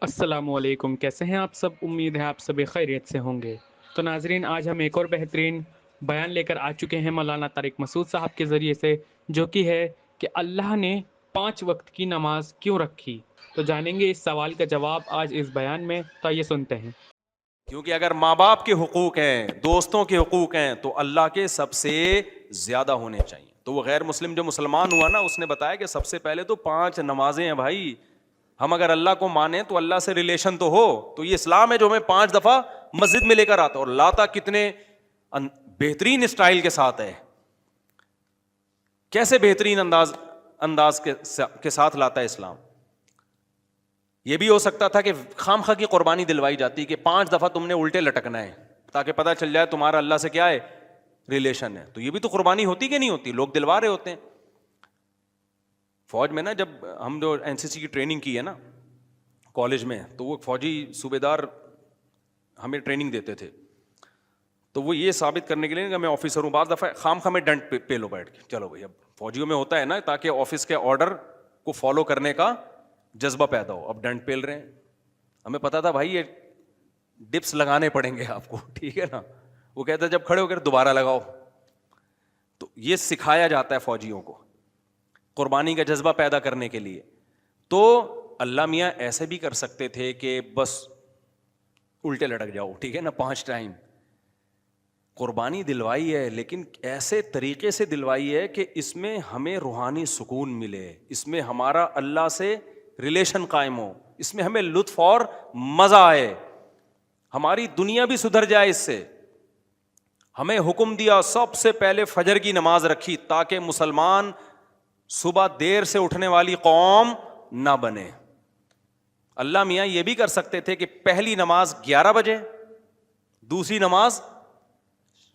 السلام علیکم، کیسے ہیں آپ سب؟ امید ہے آپ سبھی خیریت سے ہوں گے۔ تو ناظرین، آج ہم ایک اور بہترین بیان لے کر آ چکے ہیں مولانا طارق مسعود صاحب کے ذریعے سے، جو کہ ہے کہ اللہ نے 5 وقت کی نماز کیوں رکھی؟ تو جانیں گے اس سوال کا جواب آج اس بیان میں، تو یہ سنتے ہیں۔ کیونکہ اگر ماں باپ کے حقوق ہیں، دوستوں کے حقوق ہیں، تو اللہ کے سب سے زیادہ ہونے چاہیے۔ تو وہ غیر مسلم جو مسلمان ہوا نا، اس نے بتایا کہ سب سے پہلے تو 5 نمازیں ہیں بھائی۔ ہم اگر اللہ کو مانیں تو اللہ سے ریلیشن تو ہو۔ تو یہ اسلام ہے جو ہمیں 5 دفعہ مسجد میں لے کر آتا، اور لاتا کتنے بہترین اسٹائل کے ساتھ ہے۔ کیسے بہترین انداز کے ساتھ لاتا ہے اسلام۔ یہ بھی ہو سکتا تھا کہ خام خواہ کی قربانی دلوائی جاتی کہ 5 دفعہ تم نے الٹے لٹکنا ہے، تاکہ پتہ چل جائے تمہارا اللہ سے کیا ہے، ریلیشن ہے۔ تو یہ بھی تو قربانی ہوتی کہ نہیں ہوتی؟ لوگ دلوا رہے ہوتے ہیں۔ فوج میں نا، جب ہم جو این سی سی کی ٹریننگ کی ہے نا کالج میں، تو وہ فوجی صوبے دار ہمیں ٹریننگ دیتے تھے، تو وہ یہ ثابت کرنے کے لیے کہ میں آفیسر ہوں، بعض دفعہ خام خواہ میں ڈنڈ پہ لو بیٹھ کے، چلو بھائی، اب فوجیوں میں ہوتا ہے نا، تاکہ آفس کے آرڈر کو فالو کرنے کا جذبہ پیدا ہو۔ اب ڈنڈ پیل رہے ہیں، ہمیں پتا تھا بھائی یہ ڈپس لگانے پڑیں گے آپ کو، ٹھیک ہے نا۔ وہ کہتا ہے جب کھڑے ہو کر دوبارہ لگاؤ۔ تو یہ سکھایا جاتا ہے فوجیوں کو قربانی کا جذبہ پیدا کرنے کے لیے۔ تو اللہ میاں ایسے بھی کر سکتے تھے کہ بس الٹے لٹک جاؤ، ٹھیک ہے نا، 5 ٹائم قربانی دلوائی ہے، لیکن ایسے طریقے سے دلوائی ہے کہ اس میں ہمیں روحانی سکون ملے، اس میں ہمارا اللہ سے ریلیشن قائم ہو، اس میں ہمیں لطف اور مزہ آئے، ہماری دنیا بھی سدھر جائے اس سے۔ ہمیں حکم دیا سب سے پہلے فجر کی نماز رکھی، تاکہ مسلمان صبح دیر سے اٹھنے والی قوم نہ بنے۔ اللہ میاں یہ بھی کر سکتے تھے کہ پہلی نماز 11 بجے، دوسری نماز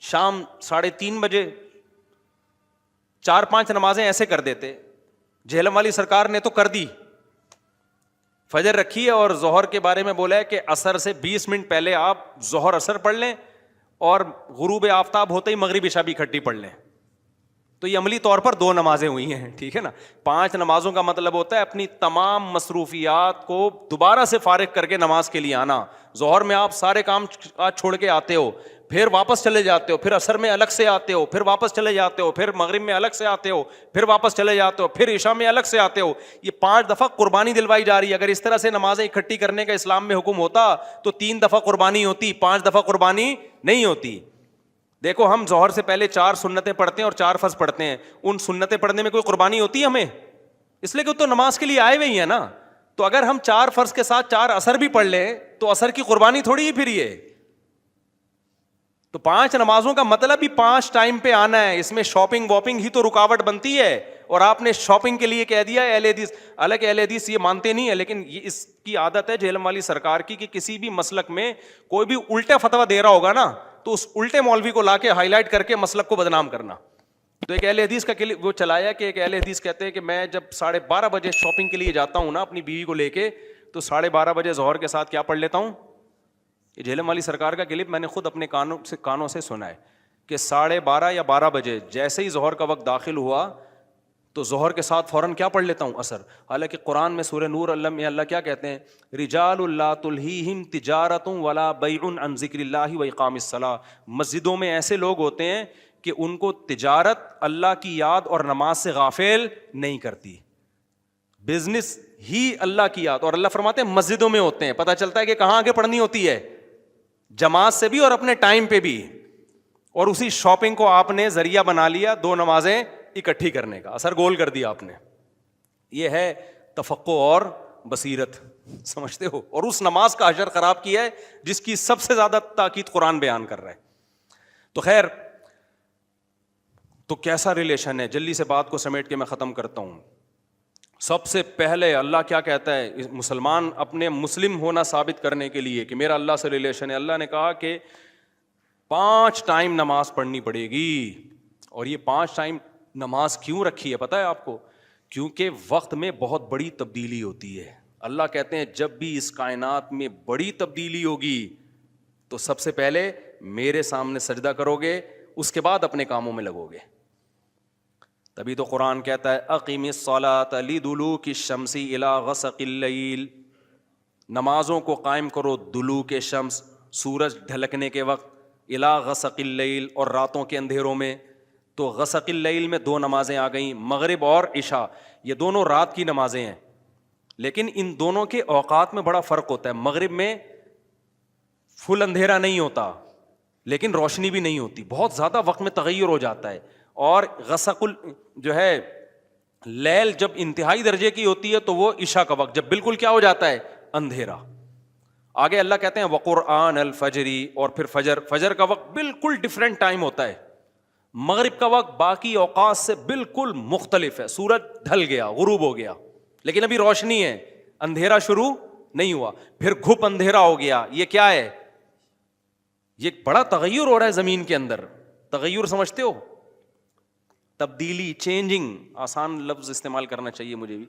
شام 3:30 بجے، 4-5 نمازیں ایسے کر دیتے۔ جہلم والی سرکار نے تو کر دی، فجر رکھی ہے اور ظہر کے بارے میں بولا ہے کہ عصر سے 20 منٹ پہلے آپ ظہر عصر پڑھ لیں، اور غروب آفتاب ہوتے ہی مغرب عشاء بھی اکٹھی پڑھ لیں۔ تو یہ عملی طور پر 2 نمازیں ہوئی ہیں، ٹھیک ہے نا۔ 5 نمازوں کا مطلب ہوتا ہے اپنی تمام مصروفیات کو دوبارہ سے فارغ کر کے نماز کے لیے آنا۔ ظہر میں آپ سارے کام چھوڑ کے آتے ہو، پھر واپس چلے جاتے ہو، پھر عصر میں الگ سے آتے ہو، پھر واپس چلے جاتے ہو، پھر مغرب میں الگ سے آتے ہو، پھر واپس چلے جاتے ہو، پھر عشاء میں الگ سے آتے ہو۔ یہ 5 دفعہ قربانی دلوائی جا رہی ہے۔ اگر اس طرح سے نمازیں اکٹھی کرنے کا اسلام میں حکم ہوتا تو 3 دفعہ قربانی ہوتی، 5 دفعہ قربانی نہیں ہوتی۔ دیکھو، ہم ظہر سے پہلے 4 سنتیں پڑھتے ہیں اور 4 فرض پڑھتے ہیں۔ ان سنتیں پڑھنے میں کوئی قربانی ہوتی ہے ہمیں؟ اس لیے کہ تو نماز کے لیے آئے ہوئے ہی ہیں نا۔ تو اگر ہم 4 فرض کے ساتھ 4 عصر بھی پڑھ لیں تو عصر کی قربانی تھوڑی ہی پھر یہ۔ تو 5 نمازوں کا مطلب ہی 5 ٹائم پہ آنا ہے۔ اس میں شاپنگ واپنگ ہی تو رکاوٹ بنتی ہے، اور آپ نے شاپنگ کے لیے کہہ دیا ہے اہل حدیث۔ حالانکہ اہل حدیث یہ مانتے نہیں ہے، لیکن یہ اس کی عادت ہے جہلم والی سرکار کی، کہ کسی بھی مسلک میں کوئی بھی الٹا فتویٰ دے رہا ہوگا نا، تو اس الٹے مولوی کو لا کے ہائی لائٹ کر کے مسلک کو بدنام کرنا۔ تو ایک اہل حدیث کا وہ چلایا کہ ایک اہل حدیث کہتے ہیں کہ میں جب 12:30 بجے شاپنگ کے لیے جاتا ہوں نا اپنی بیوی کو لے کے، تو 12:30 بجے ظہر کے ساتھ کیا پڑھ لیتا ہوں۔ یہ جہلم والی سرکار کا کلپ میں نے خود اپنے کانوں سے سنا ہے کہ 12:30 یا 12 بجے جیسے ہی ظہر کا وقت داخل ہوا تو ظہر کے ساتھ فوراً کیا پڑھ لیتا ہوں، عصر۔ حالانکہ قرآن میں سورہ نور اللہ کیا کہتے ہیں، رجال لا تلہیہم تجارت ولا بیع عن ذکر اللہ واقام الصلاۃ۔ مسجدوں میں ایسے لوگ ہوتے ہیں کہ ان کو تجارت اللہ کی یاد اور نماز سے غافل نہیں کرتی، بزنس ہی اللہ کی یاد، اور اللہ فرماتے ہیں مسجدوں میں ہوتے ہیں۔ پتہ چلتا ہے کہ کہاں آگے پڑھنی ہوتی ہے، جماعت سے بھی اور اپنے ٹائم پہ بھی۔ اور اسی شاپنگ کو آپ نے ذریعہ بنا لیا 2 نمازیں اکٹھی کرنے کا، اثر گول کر دیا آپ نے۔ یہ ہے تفقع اور بصیرت، سمجھتے ہو؟ اور اس نماز کا اجر خراب کیا ہے جس کی سب سے زیادہ تاکید قرآن بیان کر رہا ہے۔ تو خیر، تو کیسا ریلیشن ہے؟ جلدی سے بات کو سمیٹ کے میں ختم کرتا ہوں۔ سب سے پہلے اللہ کیا کہتا ہے، مسلمان اپنے مسلم ہونا ثابت کرنے کے لیے کہ میرا اللہ سے ریلیشن ہے، اللہ نے کہا کہ 5 ٹائم نماز پڑھنی پڑے گی۔ اور یہ 5 ٹائم نماز کیوں رکھی ہے پتہ ہے آپ کو؟ کیونکہ وقت میں بہت بڑی تبدیلی ہوتی ہے۔ اللہ کہتے ہیں جب بھی اس کائنات میں بڑی تبدیلی ہوگی تو سب سے پہلے میرے سامنے سجدہ کرو گے، اس کے بعد اپنے کاموں میں لگو گے۔ تبھی تو قرآن کہتا ہے اقیم الصلاۃ لدلوک الشمس الی غسق اللیل، نمازوں کو قائم کرو دلوک شمس، سورج ڈھلکنے کے وقت، الا غسق اللیل، اور راتوں کے اندھیروں میں. تو غسق اللیل میں 2 نمازیں آ گئیں، مغرب اور عشاء. یہ دونوں رات کی نمازیں ہیں، لیکن ان دونوں کے اوقات میں بڑا فرق ہوتا ہے. مغرب میں فل اندھیرا نہیں ہوتا لیکن روشنی بھی نہیں ہوتی، بہت زیادہ وقت میں تغیر ہو جاتا ہے. اور غسق جو ہے لیل جب انتہائی درجے کی ہوتی ہے تو وہ عشاء کا وقت، جب بالکل کیا ہو جاتا ہے، اندھیرا. آگے اللہ کہتے ہیں وقرآن الفجری، اور پھر فجر کا وقت بالکل ڈفرینٹ ٹائم ہوتا ہے. مغرب کا وقت باقی اوقات سے بالکل مختلف ہے. سورج ڈھل گیا، غروب ہو گیا، لیکن ابھی روشنی ہے، اندھیرا شروع نہیں ہوا. پھر گھپ اندھیرا ہو گیا. یہ کیا ہے؟ یہ بڑا تغیر ہو رہا ہے زمین کے اندر. تغیر سمجھتے ہو؟ تبدیلی، چینجنگ، آسان لفظ استعمال کرنا چاہیے مجھے بھی.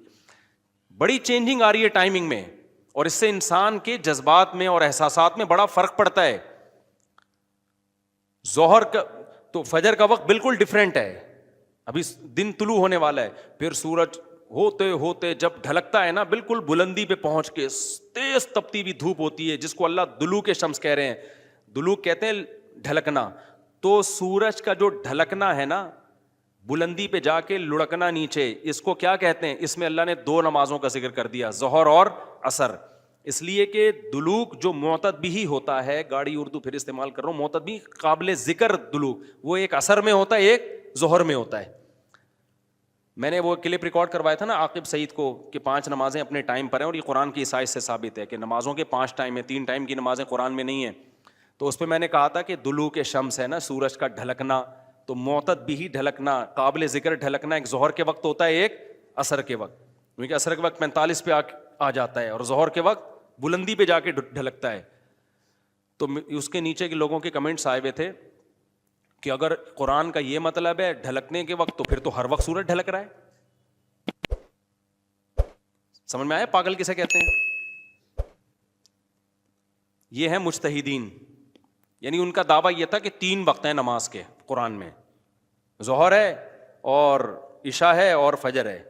بڑی چینجنگ آ رہی ہے ٹائمنگ میں، اور اس سے انسان کے جذبات میں اور احساسات میں بڑا فرق پڑتا ہے. ظہر کا تو فجر کا وقت بالکل ڈفرینٹ ہے، ابھی دن طلوع ہونے والا ہے. پھر سورج ہوتے ہوتے جب ڈھلکتا ہے نا، بالکل بلندی پہ پہنچ کے تیز تپتی ہوئی دھوپ ہوتی ہے، جس کو اللہ دلوک شمس کہہ رہے ہیں. دلوک کہتے ہیں ڈھلکنا. تو سورج کا جو ڈھلکنا ہے نا، بلندی پہ جا کے لڑکنا نیچے، اس کو کیا کہتے ہیں؟ اس میں اللہ نے 2 نمازوں کا ذکر کر دیا، ظہر اور عصر. اس لیے کہ دلوک جو معتدبی ہوتا ہے، گاڑی اردو پھر استعمال کر رہا ہوں، معتدبی قابل ذکر دلوک، وہ ایک عصر میں ہوتا ہے، ایک ظہر میں ہوتا ہے. میں نے وہ کلپ ریکارڈ کروایا تھا نا عاقب سعید کو کہ 5 نمازیں اپنے ٹائم پر ہیں، اور یہ قرآن کی عیسائی سے ثابت ہے کہ نمازوں کے 5 ٹائم ہیں، 3 ٹائم کی نمازیں قرآن میں نہیں ہیں. تو اس پہ میں نے کہا تھا کہ دلوک شمس ہے نا، سورج کا ڈھلکنا، تو معتدبی ڈھلکنا، قابل ذکر ڈھلکنا ایک ظہر کے وقت ہوتا ہے، ایک عصر کے وقت. کیونکہ عصر کے وقت 45 پہ آ جاتا ہے، اور ظہر کے وقت بلندی پہ جا کے ڈھلکتا ہے. تو اس کے نیچے کے لوگوں کے کمنٹس آئے ہوئے تھے کہ اگر قرآن کا یہ مطلب ہے ڈھلکنے کے وقت، تو پھر تو ہر وقت سورج ڈھلک رہا ہے. سمجھ میں آیا پاگل کسے کہتے ہیں؟ یہ ہے مجتہدین، یعنی ان کا دعویٰ یہ تھا کہ 3 وقت ہیں نماز کے قرآن میں، ظہر ہے اور عشاء ہے اور فجر ہے.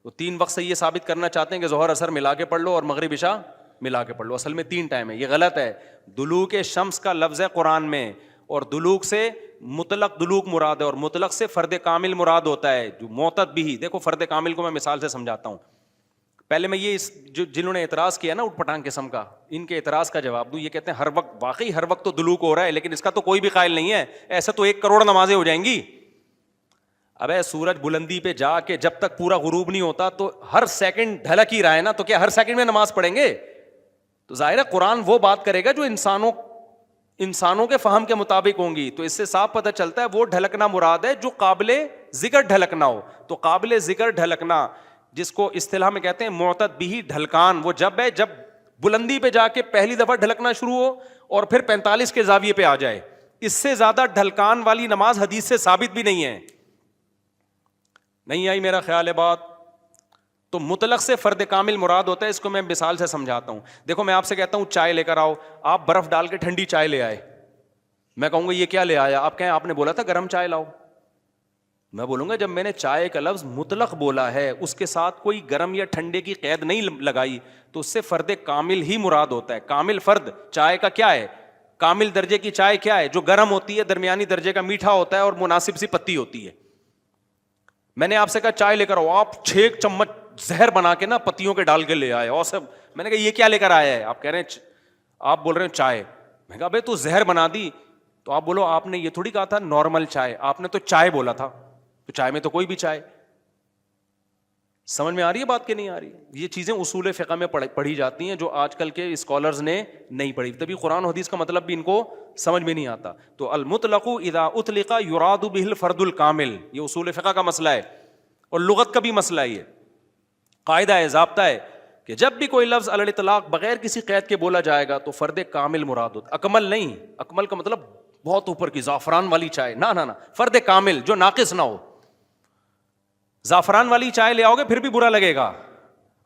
وہ 3 وقت سے یہ ثابت کرنا چاہتے ہیں کہ ظہر عصر ملا کے پڑھ لو اور مغرب عشاء ملا کے پڑھ لو. اصل میں 3 ٹائم ہے، یہ غلط ہے. دلوک شمس کا لفظ ہے قرآن میں، اور دلوک سے مطلق دلوک مراد ہے، اور مطلق سے فرد کامل مراد ہوتا ہے. جو معتدبی، دیکھو فرد کامل کو میں مثال سے سمجھاتا ہوں. پہلے میں یہ جنہوں نے اعتراض کیا نا اٹھ پٹانگ قسم کا، ان کے اعتراض کا جواب دوں. یہ کہتے ہیں ہر وقت، واقعی ہر وقت تو دلوک ہو رہا ہے، لیکن اس کا تو کوئی بھی قائل نہیں ہے. ایسا تو 1 کروڑ نمازیں ہو جائیں گی. ابے سورج بلندی پہ جا کے جب تک پورا غروب نہیں ہوتا تو ہر سیکنڈ ڈھلک ہی رہا ہے نا، تو کیا ہر سیکنڈ میں نماز پڑھیں گے؟ تو ظاہر ہے قرآن وہ بات کرے گا جو انسانوں کے فہم کے مطابق ہوں گی. تو اس سے صاف پتہ چلتا ہے وہ ڈھلکنا مراد ہے جو قابل ذکر ڈھلکنا ہو. تو قابل ذکر ڈھلکنا، جس کو اصطلاح میں کہتے ہیں معتدبی ڈھلکان، وہ جب ہے جب بلندی پہ جا کے پہلی دفعہ ڈھلکنا شروع ہو اور پھر 45 کے زاویے پہ آ جائے. اس سے زیادہ ڈھلکان والی نماز حدیث سے ثابت بھی نہیں ہے. نہیں آئی میرا خیال ہے بات؟ تو مطلق سے فرد کامل مراد ہوتا ہے. اس کو میں مثال سے سمجھاتا ہوں. دیکھو میں آپ سے کہتا ہوں چائے لے کر آؤ، آپ برف ڈال کے ٹھنڈی چائے لے آئے. میں کہوں گا یہ کیا لے آیا؟ آپ کہیں آپ نے بولا تھا گرم چائے لاؤ. میں بولوں گا جب میں نے چائے کا لفظ مطلق بولا ہے، اس کے ساتھ کوئی گرم یا ٹھنڈے کی قید نہیں لگائی، تو اس سے فرد کامل ہی مراد ہوتا ہے. کامل فرد چائے کا کیا ہے؟ کامل درجے کی چائے کیا ہے؟ جو گرم ہوتی ہے، درمیانی درجے کا میٹھا ہوتا ہے اور مناسب سی پتی ہوتی ہے. میں نے آپ سے کہا چائے لے کر آؤ، آپ 6 چمچ زہر بنا کے نا پتیوں کے ڈال کے لے آئے، اور سب میں نے کہا یہ کیا لے کر آیا ہے؟ آپ کہہ رہے ہیں، آپ بول رہے ہیں چائے. میں کہا بھائی تو زہر بنا دی. تو آپ بولو آپ نے یہ تھوڑی کہا تھا نارمل چائے، آپ نے تو چائے بولا تھا. تو چائے میں تو کوئی بھی چائے. سمجھ میں آ رہی ہے بات کہ نہیں آ رہی؟ یہ چیزیں اصول فقہ میں پڑھی جاتی ہیں جو آج کل کے اسکالرز نے نہیں پڑھی، تبھی قرآن و حدیث کا مطلب بھی ان کو سمجھ میں نہیں آتا. تو المطلق اذا اطلق یراد به الفرد الکامل، یہ اصول فقہ کا مسئلہ ہے اور لغت کا بھی مسئلہ ہے. یہ قاعدہ ہے، ضابطہ ہے کہ جب بھی کوئی لفظ علی الاطلاق بغیر کسی قید کے بولا جائے گا تو فرد کامل مراد ہوتا. اکمل نہیں، اکمل کا مطلب بہت اوپر کی زعفران والی چائے، نہ فرد کامل جو ناقص نہ ہو. زعفران والی چائے لے آؤ گے پھر بھی برا لگے گا.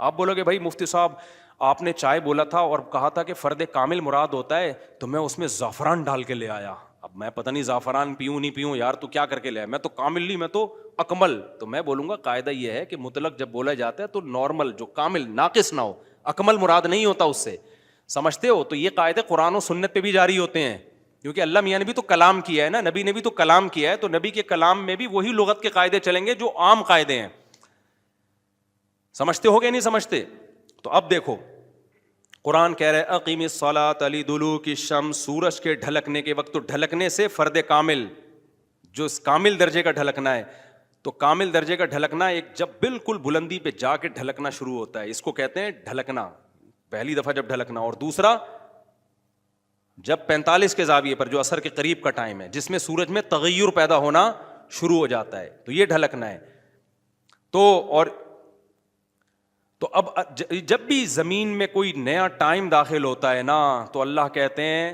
آپ بولو گے بھائی مفتی صاحب آپ نے چائے بولا تھا اور کہا تھا کہ فرد کامل مراد ہوتا ہے، تو میں اس میں زعفران ڈال کے لے آیا. اب میں پتہ نہیں زعفران پیوں نہیں پیوں یار، تو کیا کر کے لے آیا؟ میں تو کامل نہیں، میں تو اکمل. تو میں بولوں گا قاعدہ یہ ہے کہ مطلق جب بولا جاتا ہے تو نارمل جو کامل ناقص نہ ہو، اکمل مراد نہیں ہوتا اس سے, سمجھتے ہو؟ تو یہ قاعدے قرآن و سنت پہ بھی جاری ہوتے ہیں, کیونکہ اللہ میاں نے بھی تو کلام کیا ہے نا, نبی نے بھی تو کلام کیا ہے, تو نبی کے کلام میں بھی وہی لغت کے قاعدے چلیں گے جو عام قاعدے ہیں. سمجھتے ہو گے نہیں سمجھتے؟ تو اب دیکھو قرآن کہہ رہے اقیم الصلاۃ لدلوک الشمس, سورج کے ڈھلکنے کے وقت, تو ڈھلکنے سے فرد کامل جو کامل درجے کا ڈھلکنا ہے, تو کامل درجے کا ڈھلکنا ایک جب بالکل بلندی پہ جا کے ڈھلکنا شروع ہوتا ہے, اس کو کہتے ہیں ڈھلکنا, پہلی دفعہ جب ڈھلکنا. اور دوسرا جب 45 کے زاویے پر جو عصر کے قریب کا ٹائم ہے, جس میں سورج میں تغیر پیدا ہونا شروع ہو جاتا ہے, تو یہ ڈھلکنا ہے. تو اب جب بھی زمین میں کوئی نیا ٹائم داخل ہوتا ہے نا, تو اللہ کہتے ہیں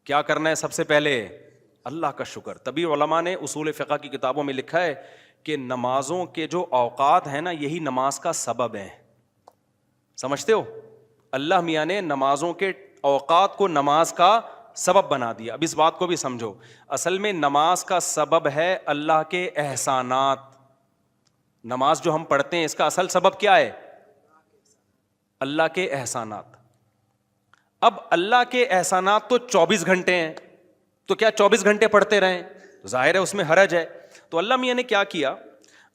کیا کرنا ہے سب سے پہلے؟ اللہ کا شکر. تبھی علماء نے اصول فقہ کی کتابوں میں لکھا ہے کہ نمازوں کے جو اوقات ہیں نا, یہی نماز کا سبب ہے. سمجھتے ہو؟ اللہ میاں نے نمازوں کے اوقات کو نماز کا سبب بنا دیا. اب اس بات کو بھی سمجھو, اصل میں نماز کا سبب ہے اللہ کے احسانات. نماز جو ہم پڑھتے ہیں اس کا اصل سبب کیا ہے؟ اللہ کے احسانات. اب اللہ کے احسانات تو 24 گھنٹے ہیں, تو کیا 24 گھنٹے پڑھتے رہیں؟ ظاہر ہے اس میں حرج ہے. تو اللہ میاں نے کیا کیا؟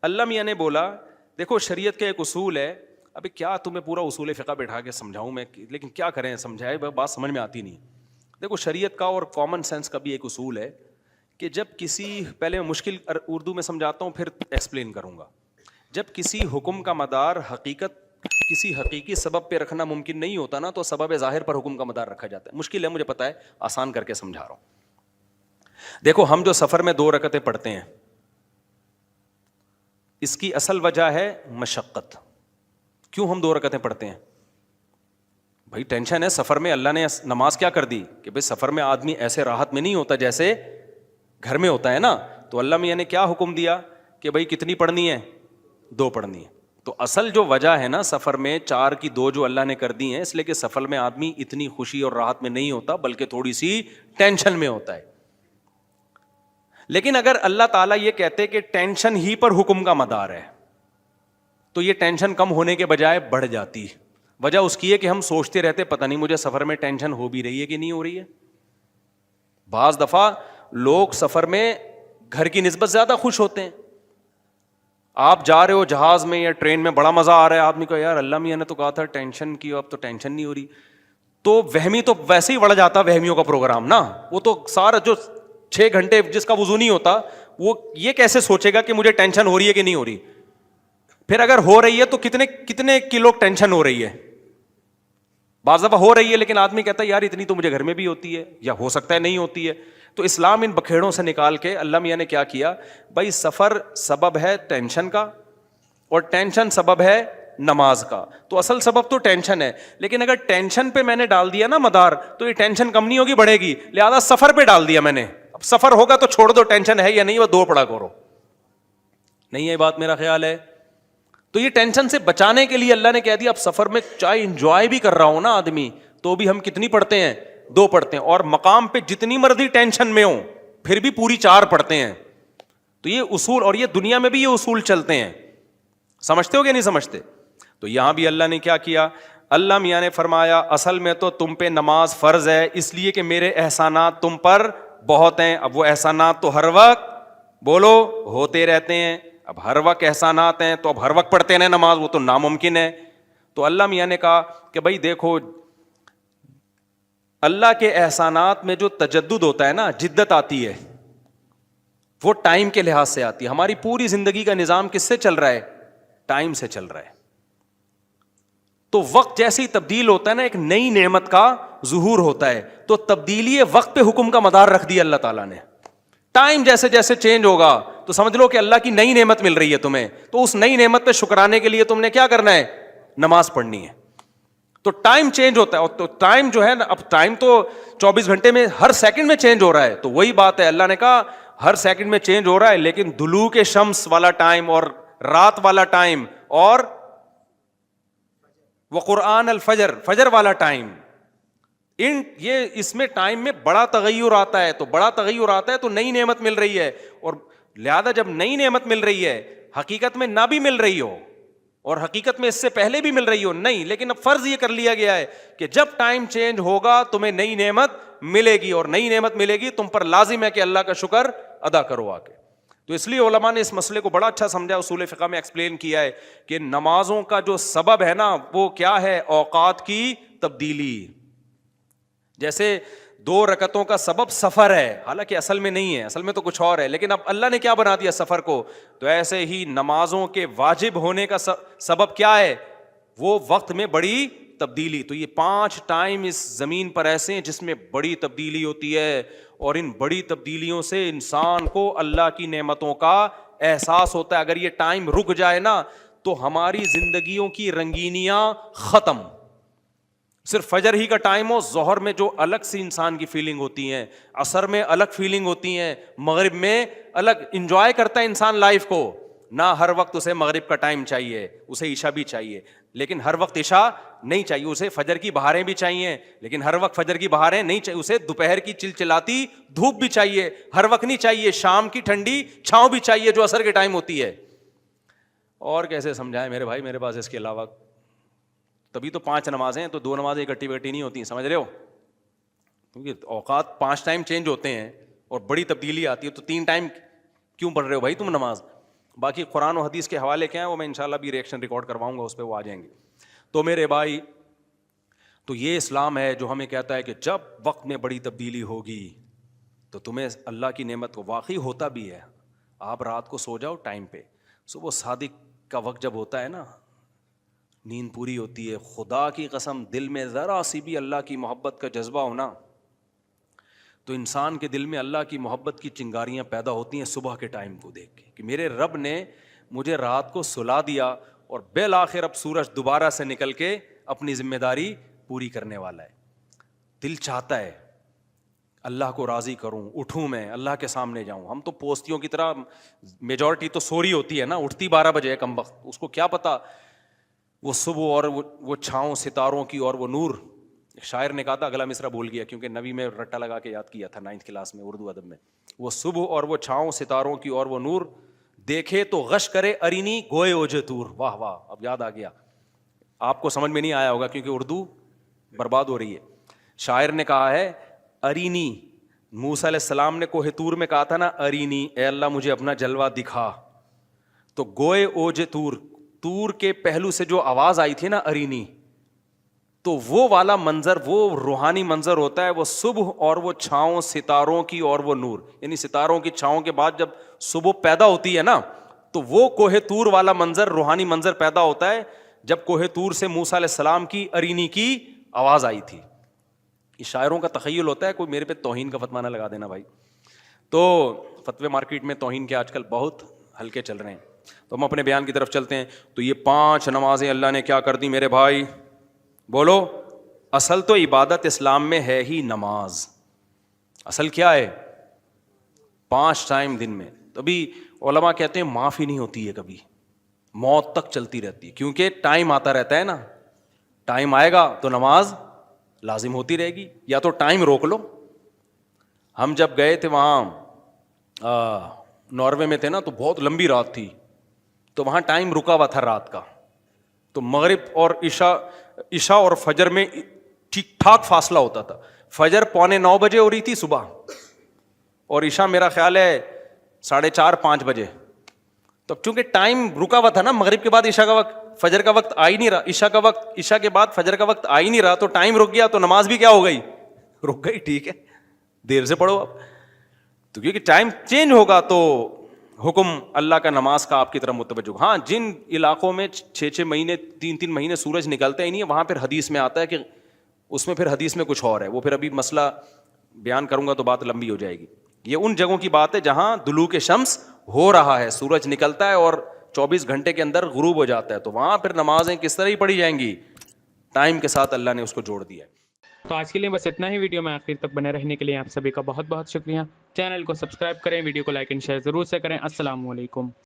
اللہ میاں نے بولا دیکھو شریعت کا ایک اصول ہے. ابھی کیا تمہیں پورا اصول فقہ بٹھا کے سمجھاؤں میں, لیکن کیا کریں, سمجھائے بات سمجھ میں آتی نہیں. دیکھو شریعت کا اور کامن سینس کا بھی ایک اصول ہے کہ جب کسی, پہلے میں مشکل اردو میں سمجھاتا ہوں پھر ایکسپلین کروں گا. جب کسی حکم کا مدار کسی حقیقی سبب پہ رکھنا ممکن نہیں ہوتا نا, تو سبب ظاہر پر حکم کا مدار رکھا جاتا ہے. مشکل ہے مجھے پتا ہے, آسان کر کے سمجھا رہا ہوں. دیکھو ہم جو سفر میں 2 رکعتیں پڑھتے ہیں, اس کی اصل وجہ ہے مشقت. کیوں ہم 2 رکعتیں پڑھتے ہیں؟ بھائی ٹینشن ہے سفر میں. اللہ نے نماز کیا کر دی کہ بھائی سفر میں آدمی ایسے راحت میں نہیں ہوتا جیسے گھر میں ہوتا ہے نا. تو اللہ میاں نے کیا حکم دیا کہ بھائی کتنی پڑھنی ہے؟ 2 پڑھنی ہے. تو اصل جو وجہ ہے نا سفر میں 4 کی 2 جو اللہ نے کر دی ہیں, اس لیے کہ سفر میں آدمی اتنی خوشی اور راحت میں نہیں ہوتا بلکہ تھوڑی سی ٹینشن میں ہوتا ہے. لیکن اگر اللہ تعالیٰ یہ کہتے کہ ٹینشن ہی پر حکم کا مدار ہے, تو یہ ٹینشن کم ہونے کے بجائے بڑھ جاتی. وجہ اس کی ہے کہ ہم سوچتے رہتے پتہ نہیں مجھے سفر میں ٹینشن ہو بھی رہی ہے کہ نہیں ہو رہی ہے. بعض دفعہ لوگ سفر میں گھر کی نسبت زیادہ خوش ہوتے ہیں. آپ جا رہے ہو جہاز میں یا ٹرین میں, بڑا مزہ آ رہا ہے, آدمی کو یار اللہ میاں نے تو کہا تھا ٹینشن کی, اب تو ٹینشن نہیں ہو رہی. تو وہمی تو ویسے ہی بڑھ جاتا وہمیوں کا پروگرام نا. وہ تو سارا جو 6 گھنٹے جس کا وضو نہیں ہوتا, وہ یہ کیسے سوچے گا کہ مجھے ٹینشن ہو رہی ہے کہ نہیں ہو رہی. پھر اگر ہو رہی ہے تو کتنے کلو ٹینشن ہو رہی ہے. بعض دفعہ ہو رہی ہے لیکن آدمی کہتا ہے یار اتنی تو مجھے گھر میں بھی ہوتی ہے, یا ہو سکتا ہے نہیں ہوتی ہے. تو اسلام ان بکھیڑوں سے نکال کے اللہ میاں نے کیا کیا, بھائی سفر سبب ہے ٹینشن کا اور ٹینشن سبب ہے نماز کا. تو اصل سبب تو ٹینشن ہے, لیکن اگر ٹینشن پہ میں نے ڈال دیا نا مدار, تو یہ ٹینشن کم نہیں ہوگی, بڑھے گی. لہذا سفر پہ ڈال دیا میں نے. اب سفر ہوگا تو چھوڑ دو, ٹینشن ہے یا نہیں وہ 2 پڑھا کرو. نہیں ہے بات, میرا خیال ہے. تو یہ ٹینشن سے بچانے کے لیے اللہ نے کہہ دیا اب سفر میں چاہے انجوائے بھی کر رہا ہوں نا آدمی, تو بھی ہم کتنی پڑھتے ہیں؟ 2 پڑھتے ہیں. اور مقام پہ جتنی مرضی ٹینشن میں ہوں پھر بھی پوری 4 پڑھتے ہیں. تو یہ اصول, اور یہ دنیا میں بھی یہ اصول چلتے ہیں. سمجھتے ہو کہ نہیں سمجھتے؟ تو یہاں بھی اللہ نے کیا کیا, اللہ میاں نے فرمایا اصل میں تو تم پہ نماز فرض ہے اس لیے کہ میرے احسانات تم پر بہت ہیں. اب وہ احسانات تو ہر وقت بولو ہوتے رہتے ہیں. اب ہر وقت احسانات ہیں تو اب ہر وقت پڑھتے رہے نماز, وہ تو ناممکن ہے. تو اللہ میاں نے کہا کہ بھائی دیکھو اللہ کے احسانات میں جو تجدد ہوتا ہے نا, جدت آتی ہے, وہ ٹائم کے لحاظ سے آتی ہے. ہماری پوری زندگی کا نظام کس سے چل رہا ہے؟ ٹائم سے چل رہا ہے. تو وقت جیسے ہی تبدیل ہوتا ہے نا, ایک نئی نعمت کا ظہور ہوتا ہے. تو تبدیلی وقت پہ حکم کا مدار رکھ دیا اللہ تعالیٰ نے. ٹائم جیسے جیسے چینج ہوگا تو سمجھ لو کہ اللہ کی نئی نعمت مل رہی ہے تمہیں, تو اس نئی نعمت پہ شکرانے کے لیے تم نے کیا کرنا ہے؟ نماز پڑھنی ہے. تو ٹائم چینج ہوتا ہے, اور تو ٹائم جو ہے نا, اب ٹائم تو 24 گھنٹے میں ہر سیکنڈ میں چینج ہو رہا ہے. تو وہی بات ہے, اللہ نے کہا ہر سیکنڈ میں چینج ہو رہا ہے, لیکن دلوک شمس والا ٹائم اور رات والا ٹائم اور وقرآن الفجر, فجر والا ٹائم, یہ اس میں ٹائم میں بڑا تغیر آتا ہے. تو بڑا تغیر آتا ہے تو نئی نعمت مل رہی ہے, اور لہذا جب نئی نعمت مل رہی ہے حقیقت میں نہ بھی مل رہی ہو اور حقیقت میں اس سے پہلے بھی مل رہی ہو نہیں, لیکن اب فرض یہ کر لیا گیا ہے کہ جب ٹائم چینج ہوگا تمہیں نئی نعمت ملے گی, اور نئی نعمت ملے گی تم پر لازم ہے کہ اللہ کا شکر ادا کرو آ کے. تو اس لیے علماء نے اس مسئلے کو بڑا اچھا سمجھا, اصول فقہ میں ایکسپلین کیا ہے کہ نمازوں کا جو سبب ہے نا وہ کیا ہے, اوقات کی تبدیلی. جیسے 2 رکعتوں کا سبب سفر ہے, حالانکہ اصل میں نہیں ہے, اصل میں تو کچھ اور ہے, لیکن اب اللہ نے کیا بنا دیا سفر کو. تو ایسے ہی نمازوں کے واجب ہونے کا سبب کیا ہے, وہ وقت میں بڑی تبدیلی. تو یہ 5 ٹائم اس زمین پر ایسے ہیں جس میں بڑی تبدیلی ہوتی ہے, اور ان بڑی تبدیلیوں سے انسان کو اللہ کی نعمتوں کا احساس ہوتا ہے. اگر یہ ٹائم رک جائے نا تو ہماری زندگیوں کی رنگینیاں ختم. صرف فجر ہی کا ٹائم ہو, ظہر میں جو الگ سی انسان کی فیلنگ ہوتی ہیں, عصر میں الگ فیلنگ ہوتی ہیں, مغرب میں الگ, انجوائے کرتا ہے انسان لائف کو. نہ ہر وقت اسے مغرب کا ٹائم چاہیے, اسے عشاء بھی چاہیے, لیکن ہر وقت عشاء نہیں چاہیے. اسے فجر کی بہاریں بھی چاہیے, لیکن ہر وقت فجر کی بہاریں نہیں چاہیے. اسے دوپہر کی چلچلاتی دھوپ بھی چاہیے, ہر وقت نہیں چاہیے. شام کی ٹھنڈی چھاؤں بھی چاہیے جو عصر کے ٹائم ہوتی ہے. اور کیسے سمجھائیں میرے بھائی, میرے پاس اس کے علاوہ تبھی تو 5 نمازیں, تو 2 نمازیں اکٹھی بیٹھی نہیں ہوتی, سمجھ رہے ہو, کیونکہ اوقات 5 ٹائم چینج ہوتے ہیں اور بڑی تبدیلی آتی ہے. تو 3 ٹائم کیوں پڑھ رہے ہو بھائی تم نماز. باقی قرآن و حدیث کے حوالے کیا ہیں وہ میں انشاءاللہ بھی ریئیکشن ریکارڈ کرواؤں گا, اس پہ وہ آ جائیں گے. تو میرے بھائی, تو یہ اسلام ہے جو ہمیں کہتا ہے کہ جب وقت میں بڑی تبدیلی ہوگی تو تمہیں اللہ کی نعمت کو واقعی ہوتا بھی ہے. آپ رات کو سو جاؤ ٹائم پہ, صبح صادق کا وقت جب ہوتا ہے نا, نیند پوری ہوتی ہے, خدا کی قسم دل میں ذرا سی بھی اللہ کی محبت کا جذبہ ہونا تو انسان کے دل میں اللہ کی محبت کی چنگاریاں پیدا ہوتی ہیں صبح کے ٹائم کو دیکھ کے, کہ میرے رب نے مجھے رات کو سلا دیا اور بالآخر اب سورج دوبارہ سے نکل کے اپنی ذمہ داری پوری کرنے والا ہے. دل چاہتا ہے اللہ کو راضی کروں, اٹھوں, میں اللہ کے سامنے جاؤں. ہم تو پوستیوں کی طرح, میجورٹی تو سو رہی ہوتی ہے نا, اٹھتی 12 بجے ہے کم وقت, اس کو کیا پتا وہ صبح اور وہ چھاؤں ستاروں کی اور وہ نور. ایک شاعر نے کہا تھا, اگلا مصرع بھول گیا کیونکہ نبی میں رٹا لگا کے یاد کیا تھا 9th کلاس میں اردو ادب میں, وہ صبح اور وہ چھاؤں ستاروں کی اور وہ نور دیکھے تو غش کرے ارینی گوئے اوجے تور. واہ واہ, اب یاد آ گیا. آپ کو سمجھ میں نہیں آیا ہوگا کیونکہ اردو برباد ہو رہی ہے. شاعر نے کہا ہے ارینی, موسیٰ علیہ السلام نے کوہ طور میں کہا تھا نا ارینی, اے اللہ مجھے اپنا جلوہ دکھا. تو گوئے اوجے تور, تور کے پہلو سے جو آواز آئی تھی نا ارینی, تو وہ والا منظر, وہ روحانی منظر ہوتا ہے, وہ صبح اور وہ چھاؤں ستاروں کی اور وہ نور. یعنی ستاروں کی چھاؤں کے بعد جب صبح پیدا ہوتی ہے نا تو وہ کوہ طور والا منظر, روحانی منظر پیدا ہوتا ہے جب کوہ طور سے موسیٰ علیہ السلام کی ارینی کی آواز آئی تھی. یہ شاعروں کا تخیل ہوتا ہے, کوئی میرے پہ توہین کا فتویٰ نہ لگا دینا بھائی. تو فتوے مارکیٹ میں توہین کے آج کل بہت ہلکے چل رہے ہیں. تو ہم اپنے بیان کی طرف چلتے ہیں. تو یہ 5 نمازیں اللہ نے کیا کر دی میرے بھائی, بولو. اصل تو عبادت اسلام میں ہے ہی نماز. اصل کیا ہے, 5 ٹائم دن میں. تبھی علماء کہتے ہیں معاف ہی نہیں ہوتی ہے کبھی, موت تک چلتی رہتی ہے, کیونکہ ٹائم آتا رہتا ہے نا. ٹائم آئے گا تو نماز لازم ہوتی رہے گی, یا تو ٹائم روک لو. ہم جب گئے تھے وہاں ناروے میں تھے نا, تو بہت لمبی رات تھی, تو وہاں ٹائم رکا ہوا تھا رات کا. تو مغرب اور عشاء اور فجر میں ٹھیک ٹھاک فاصلہ ہوتا تھا. فجر 8:45 بجے ہو رہی تھی صبح, اور عشاء میرا خیال ہے 4:30-5 بجے. تو چونکہ ٹائم رکا ہوا تھا نا, مغرب کے بعد عشاء کا وقت, فجر کا وقت آ ہی نہیں رہا, عشاء کا وقت, عشاء کے بعد فجر کا وقت آ ہی نہیں رہا, تو ٹائم رک گیا, تو نماز بھی کیا ہو گئی, رک گئی. ٹھیک ہے, دیر سے پڑھو اب. تو کیونکہ ٹائم چینج ہوگا تو حکم اللہ کا نماز کا آپ کی طرف متوجہ. ہاں, جن علاقوں میں 6 مہینے 3 مہینے سورج نکلتا ہی نہیں ہے, وہاں پھر حدیث میں آتا ہے کہ اس میں پھر حدیث میں کچھ اور ہے, وہ پھر ابھی مسئلہ بیان کروں گا تو بات لمبی ہو جائے گی. یہ ان جگہوں کی بات ہے جہاں دلوک شمس ہو رہا ہے, سورج نکلتا ہے اور 24 گھنٹے کے اندر غروب ہو جاتا ہے, تو وہاں پھر نمازیں کس طرح ہی پڑھی جائیں گی, ٹائم کے ساتھ اللہ نے اس کو جوڑ دیا ہے. تو آج کے لیے بس اتنا ہی. ویڈیو میں آخر تک بنے رہنے کے لیے آپ سبھی کا بہت بہت شکریہ. چینل کو سبسکرائب کریں, ویڈیو کو لائک اینڈ شیئر ضرور سے کریں. السلام علیکم.